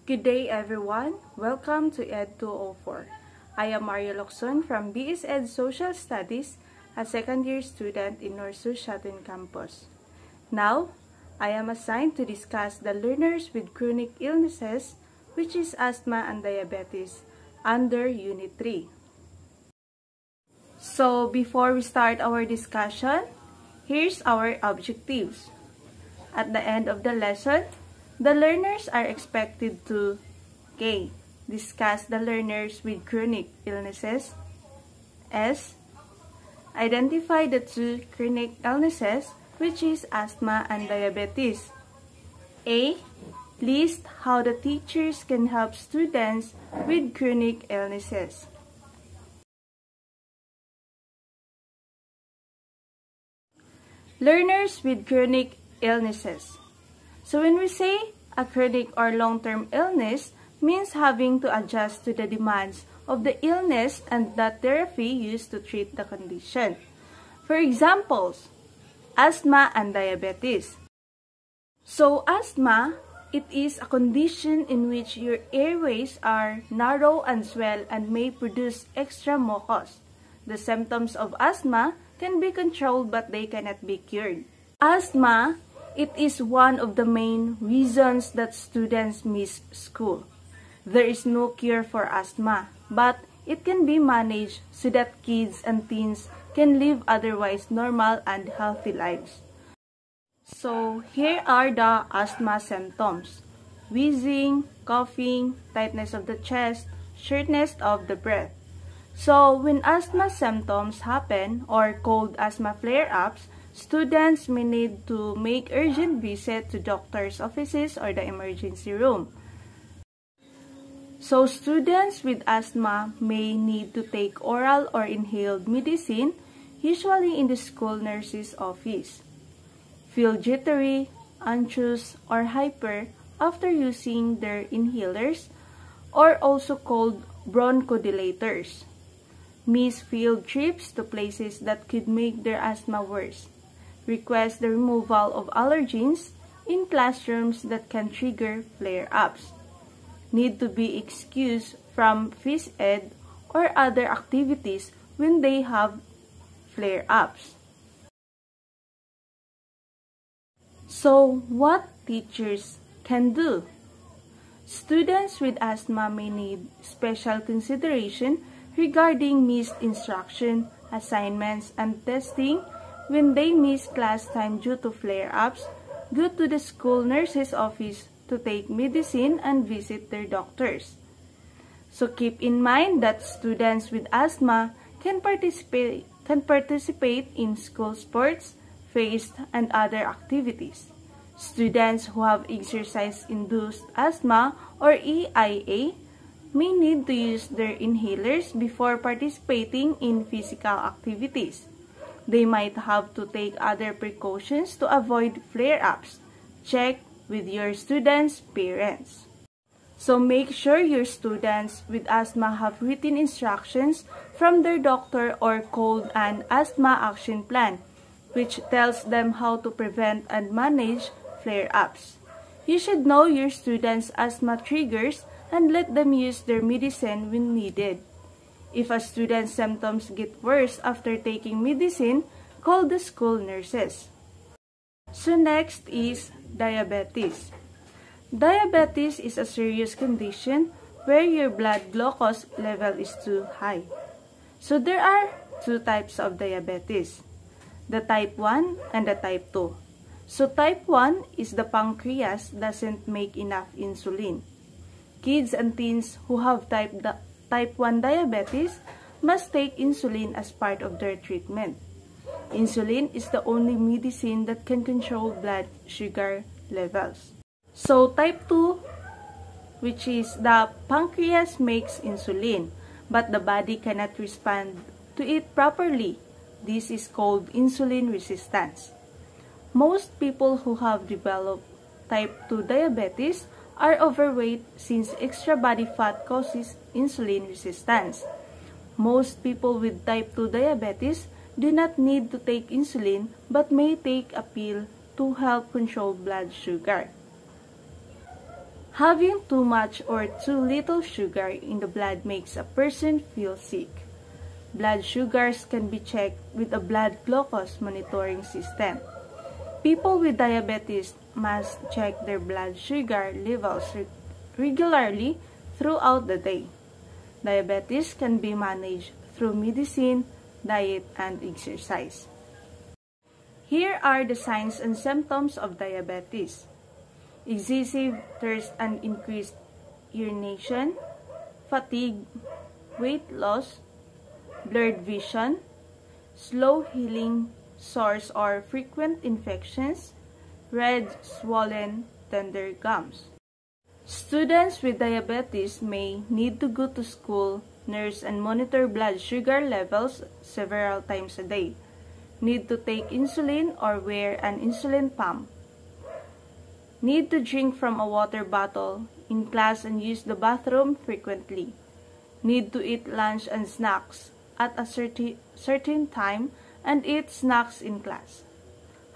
Good day everyone. Welcome to Ed 204. I am Maria Locson from BS Ed Social Studies, a second-year student in North Shatin campus. Now, I am assigned to discuss the learners with chronic illnesses, which is asthma and diabetes, under Unit 3. So, before we start our discussion, here's our objectives. At the end of the lesson, the learners are expected to K. Discuss the learners with chronic illnesses. S. Identify the two chronic illnesses, which is asthma and diabetes. A. List how the teachers can help students with chronic illnesses. Learners with chronic illnesses. So when we say a chronic or long-term illness means having to adjust to the demands of the illness and the therapy used to treat the condition. For examples, asthma and diabetes. So asthma, it is a condition in which your airways are narrow and swell and may produce extra mucus. The symptoms of asthma can be controlled but they cannot be cured. Asthma, it is one of the main reasons that students miss school. There is no cure for asthma, but it can be managed so that kids and teens can live otherwise normal and healthy lives. So, here are the asthma symptoms: wheezing, coughing, tightness of the chest, shortness of the breath. So, when asthma symptoms happen or called asthma flare-ups, students may need to make urgent visit to doctor's offices or the emergency room. So, students with asthma may need to take oral or inhaled medicine, usually in the school nurse's office. Feel jittery, anxious, or hyper after using their inhalers, or also called bronchodilators. Miss field trips to places that could make their asthma worse. Request the removal of allergens in classrooms that can trigger flare-ups. Need to be excused from phys ed or other activities when they have flare-ups. So, what teachers can do? Students with asthma may need special consideration regarding missed instruction, assignments, and testing. When they miss class time due to flare-ups, go to the school nurse's office to take medicine and visit their doctors. So keep in mind that students with asthma can participate in school sports, fests, and other activities. Students who have exercise-induced asthma or EIA may need to use their inhalers before participating in physical activities. They might have to take other precautions to avoid flare-ups. Check with your students' parents. So make sure your students with asthma have written instructions from their doctor or called an asthma action plan, which tells them how to prevent and manage flare-ups. You should know your students' asthma triggers and let them use their medicine when needed. If a student's symptoms get worse after taking medicine, call the school nurses. So next is diabetes. Diabetes is a serious condition where your blood glucose level is too high. So there are two types of diabetes, the type 1 and the type 2. So type 1 is the pancreas doesn't make enough insulin. Kids and teens who have type 1 diabetes must take insulin as part of their treatment. Insulin is the only medicine that can control blood sugar levels. So type 2, which is the pancreas makes insulin, but the body cannot respond to it properly. This is called insulin resistance. Most people who have developed type 2 diabetes are overweight since extra body fat causes insulin resistance. Most people with type 2 diabetes do not need to take insulin but may take a pill to help control blood sugar. Having too much or too little sugar in the blood makes a person feel sick. Blood sugars can be checked with a blood glucose monitoring system. People with diabetes must check their blood sugar levels regularly throughout the day. Diabetes can be managed through medicine, diet, and exercise. Here are the signs and symptoms of diabetes: excessive thirst and increased urination, fatigue, weight loss, blurred vision, slow healing, sores or frequent infections, red, swollen, tender gums. Students with diabetes may need to go to school, nurse, and monitor blood sugar levels several times a day, need to take insulin or wear an insulin pump, need to drink from a water bottle in class and use the bathroom frequently, need to eat lunch and snacks at a certain time and eat snacks in class,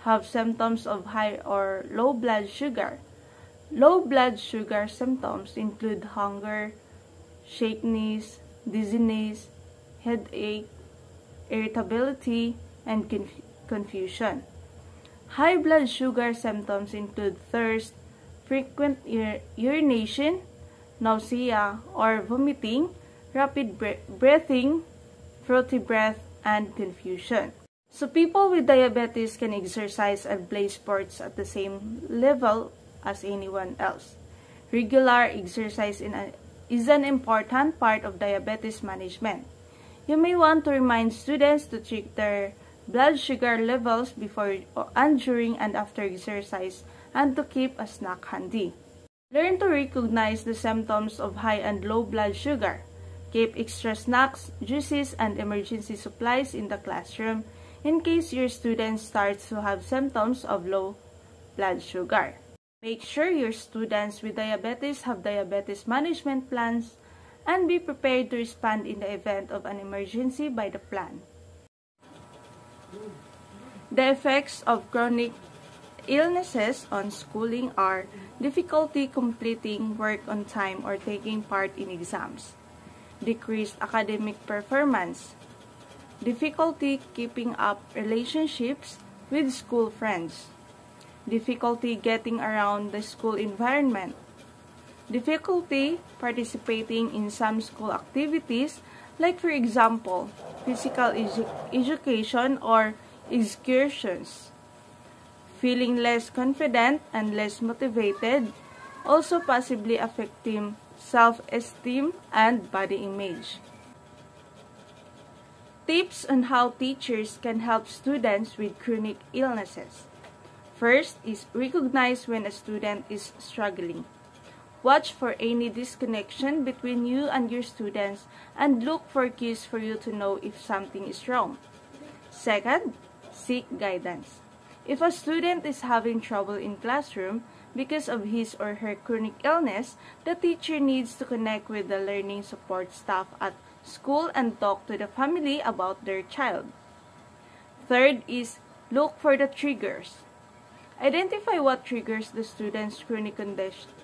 have symptoms of high or low blood sugar. Low blood sugar symptoms include hunger, shakiness, dizziness, headache, irritability, and confusion. High blood sugar symptoms include thirst, frequent urination, nausea or vomiting, rapid breathing, throaty breath, and confusion. So people with diabetes can exercise and play sports at the same level as anyone else. Regular exercise is an important part of diabetes management. You may want to remind students to check their blood sugar levels before and during and after exercise, and to keep a snack handy. Learn to recognize the symptoms of high and low blood sugar. Keep extra snacks, juices, and emergency supplies in the classroom in case your student starts to have symptoms of low blood sugar. Make sure your students with diabetes have diabetes management plans and be prepared to respond in the event of an emergency by the plan. The effects of chronic illnesses on schooling are difficulty completing work on time or taking part in exams, decreased academic performance, difficulty keeping up relationships with school friends, difficulty getting around the school environment, difficulty participating in some school activities like, for example, physical education or excursions, feeling less confident and less motivated, also possibly affecting self-esteem and body image. Tips on how teachers can help students with chronic illnesses. First is recognize when a student is struggling. Watch for any disconnection between you and your students and look for cues for you to know if something is wrong. Second, seek guidance. If a student is having trouble in classroom because of his or her chronic illness, the teacher needs to connect with the learning support staff at school and talk to the family about their child. Third is look for the triggers. Identify what triggers the student's chronic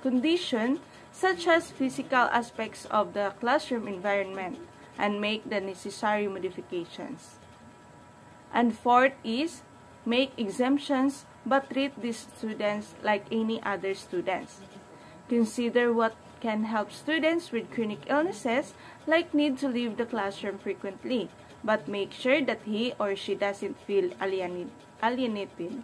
condition, such as physical aspects of the classroom environment, and make the necessary modifications. And fourth is make exemptions but treat these students like any other students. Consider what can help students with chronic illnesses like need to leave the classroom frequently, but make sure that he or she doesn't feel alienated.